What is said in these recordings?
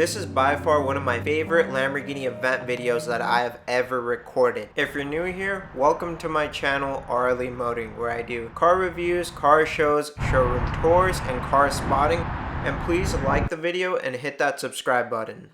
This is by far one of my favorite Lamborghini event videos that I have ever recorded. If you're new here, welcome to my channel, RLE Motoring, where I do car reviews, car shows, showroom tours, and car spotting. And please like the video and hit that subscribe button.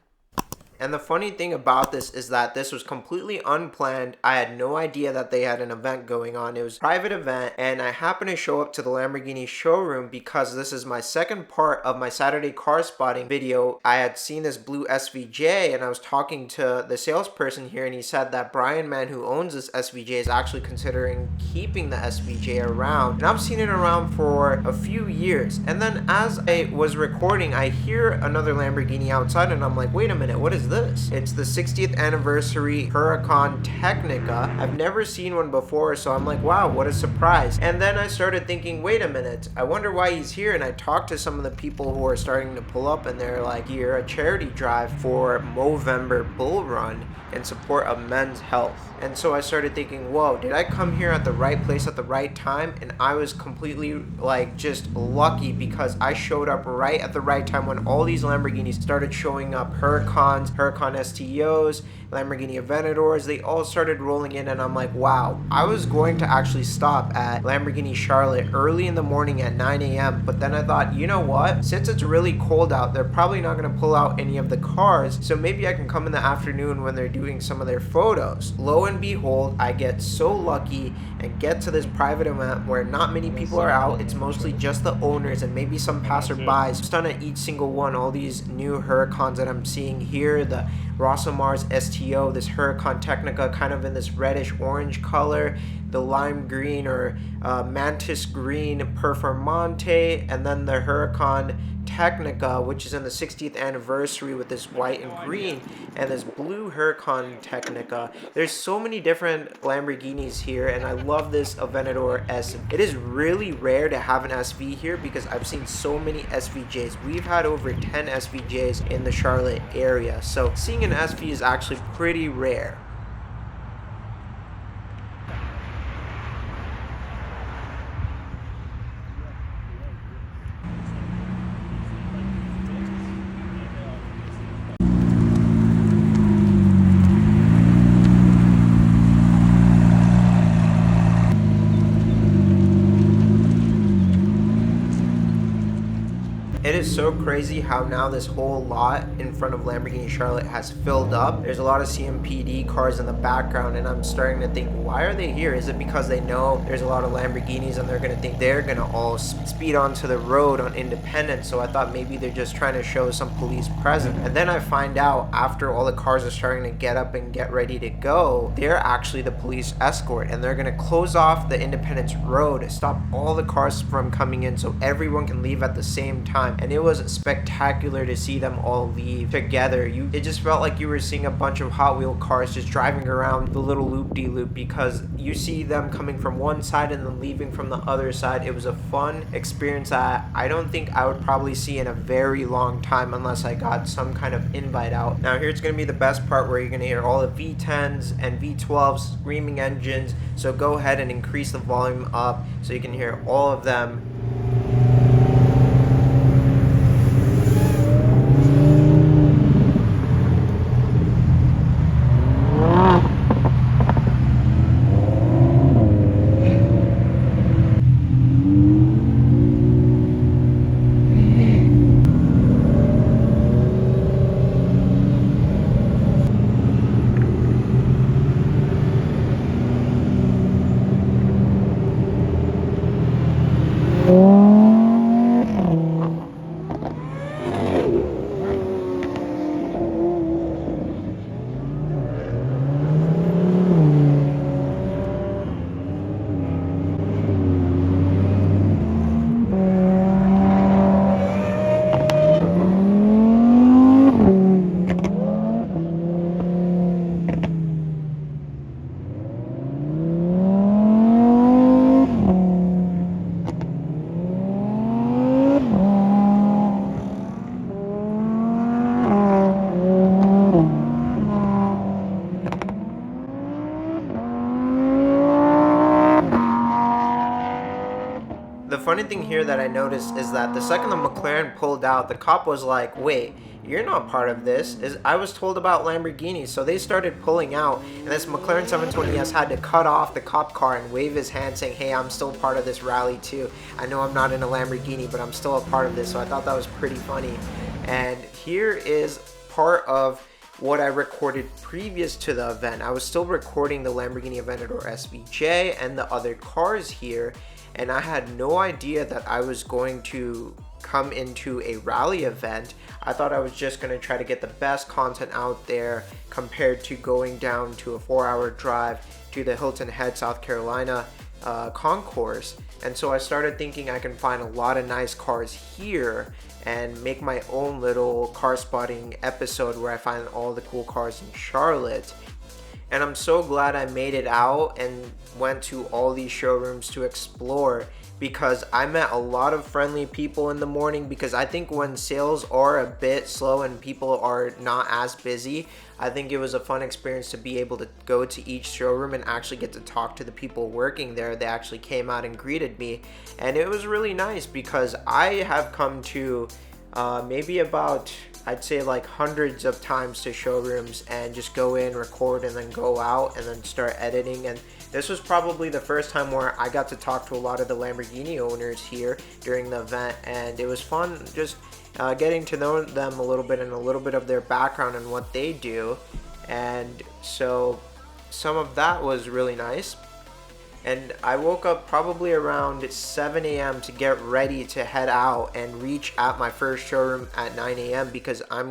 And the funny thing about this is that this was completely unplanned. I had no idea that they had an event going on. It was a private event, and I happened to show up to the Lamborghini showroom because this is my second part of my Saturday car spotting video. I had seen this blue SVJ, and I was talking to the salesperson here, and he said that Brian, man, who owns this SVJ, is actually considering keeping the SVJ around. And I've seen it around for a few years. And then as I was recording, I hear another Lamborghini outside, and I'm like, wait a minute, what is this? It's the 60th anniversary Huracan Tecnica. I've never seen one before, so I'm like, wow, what a surprise. And then I started thinking, wait a minute, I wonder why he's here. And I talked to some of the people who are starting to pull up, and they're like, you're a charity drive for Movember Bull Run in support of men's health. And so I started thinking, whoa, did I come here at the right place at the right time? And I was completely like just lucky because I showed up right at the right time when all these Lamborghinis started showing up. Huracans, Huracan STOs, Lamborghini Aventadors, they all started rolling in, and I'm like, wow. I was going to actually stop at Lamborghini Charlotte early in the morning at 9 a.m. But then I thought, you know what? Since it's really cold out, they're probably not going to pull out any of the cars. So maybe I can come in the afternoon when they're doing some of their photos. Lo and behold, I get so lucky and get to this private event where not many people are out. It's mostly just the owners and maybe some passerbys. Stunned at each single one. All these new Huracans that I'm seeing here, the Rosamars STO, this Huracan Tecnica kind of in this reddish orange color, the lime green or mantis green Performante, and then the Huracan Tecnica, which is in the 60th anniversary with this white and green, and this blue Huracan Tecnica. There's so many different Lamborghinis here, and I love this Aventador S. It is really rare to have an SV here because I've seen so many SVJs. We've had over 10 SVJs in the Charlotte area, so seeing an SV is actually pretty rare. It is so crazy how now this whole lot in front of Lamborghini Charlotte has filled up. There's a lot of CMPD cars in the background, and I'm starting to think, why are they here? Is it because they know there's a lot of Lamborghinis and they're going to think they're going to all speed onto the road on Independence? So I thought maybe they're just trying to show some police presence. And then I find out after all the cars are starting to get up and get ready to go, they're actually the police escort, and they're going to close off the Independence Road, stop all the cars from coming in so everyone can leave at the same time. And it was spectacular to see them all leave together. It just felt like you were seeing a bunch of Hot Wheel cars just driving around the little loop-de-loop because you see them coming from one side and then leaving from the other side. It was a fun experience that I don't think I would probably see in a very long time unless I got some kind of invite out. Now here's going to be the best part where you're going to hear all the V10s and V12s screaming engines. So go ahead and increase the volume up so you can hear all of them. funny thing here that I noticed is that the second the McLaren pulled out, the cop was like, wait, you're not part of this. I was told about Lamborghini. So they started pulling out, and this McLaren 720S had to cut off the cop car and wave his hand saying, hey, I'm still part of this rally too. I know I'm not in a Lamborghini, but I'm still a part of this. So I thought that was pretty funny. And here is part of what I recorded previous to the event. I was still recording the Lamborghini Aventador SVJ and the other cars here, and I had no idea that I was going to come into a rally event. I thought I was just going to try to get the best content out there compared to going down to a 4-hour drive to the Hilton Head, South Carolina concourse. And so I started thinking I can find a lot of nice cars here and make my own little car spotting episode where I find all the cool cars in Charlotte. And I'm so glad I made it out and went to all these showrooms to explore, because I met a lot of friendly people in the morning, because I think when sales are a bit slow and people are not as busy, I think it was a fun experience to be able to go to each showroom and actually get to talk to the people working there. They actually came out and greeted me, and it was really nice because I have come to maybe about, I'd say like hundreds of times to showrooms and just go in, record, and then go out and then start editing. And this was probably the first time where I got to talk to a lot of the Lamborghini owners here during the event, and it was fun just getting to know them a little bit and a little bit of their background and what they do. And so some of that was really nice. And I woke up probably around 7 a.m. to get ready to head out and reach at my first showroom at 9 a.m. because I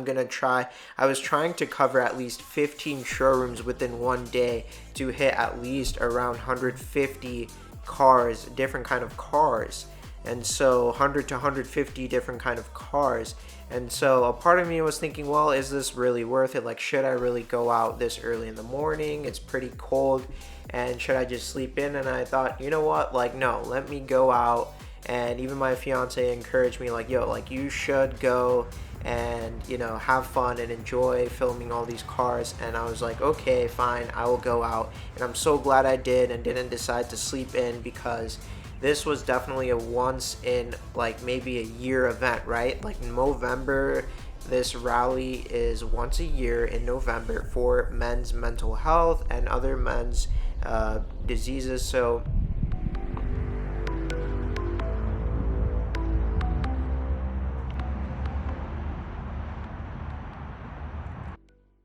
was trying to cover at least 15 showrooms within one day to hit at least around 150 cars, different kind of cars. And so 100 to 150 different kind of cars. And so a part of me was thinking, well, is this really worth it? Like, should I really go out this early in the morning? It's pretty cold. And should I just sleep in? And I thought, you know what, like, no, let me go out. And even my fiance encouraged me, like, yo, like, you should go and, you know, have fun and enjoy filming all these cars. And I was like, okay, fine, I will go out. And I'm so glad I did and didn't decide to sleep in, because this was definitely a once in like maybe a year event, right? Like in November, this rally is once a year in November for men's mental health and other men's diseases. So